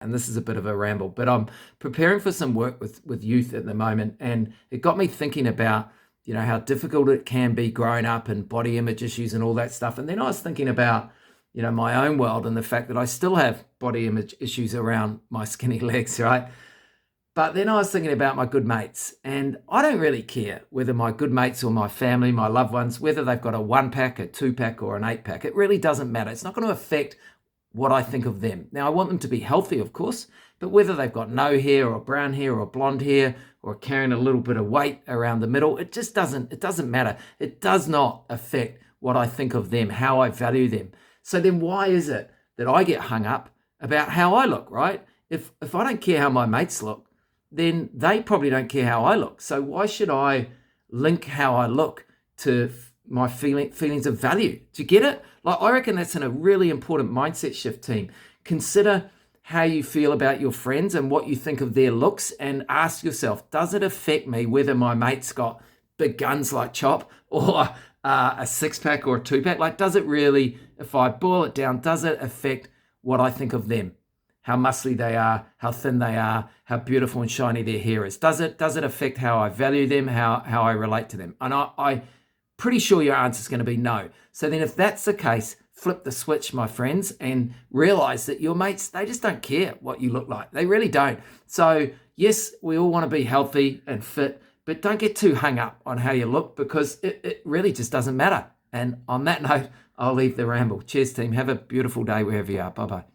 and this is a bit of a ramble, but I'm preparing for some work with youth at the moment, and it got me thinking about, how difficult it can be growing up and body image issues and all that stuff. And then I was thinking about, my own world and the fact that I still have body image issues around my skinny legs, right? But then I was thinking about my good mates, and I don't really care whether my good mates or my family, my loved ones, whether they've got a 1 pack, a 2 pack, or an 8 pack. It really doesn't matter. It's not going to affect what I think of them. Now, I want them to be healthy, of course, but whether they've got no hair or brown hair or blonde hair or carrying a little bit of weight around the middle, it doesn't matter. It does not affect what I think of them, how I value them. So then why is it that I get hung up about how I look, right? If I don't care how my mates look, then they probably don't care how I look. So why should I link how I look to my feelings of value? Do you get it? Like, I reckon that's a really important mindset shift, team. Consider how you feel about your friends and what you think of their looks, and ask yourself, does it affect me whether my mate's got big guns like Chop, or a 6 pack or a 2 pack? Like, does it really, if I boil it down, does it affect what I think of them? How muscly they are, how thin they are, how beautiful and shiny their hair is. Does it affect how I value them, how I relate to them? And I pretty sure your answer is going to be no. So then if that's the case, flip the switch, my friends, and realize that your mates, they just don't care what you look like. They really don't. So yes, we all want to be healthy and fit, but don't get too hung up on how you look, because it really just doesn't matter. And on that note, I'll leave the ramble. Cheers, team. Have a beautiful day wherever you are. Bye-bye.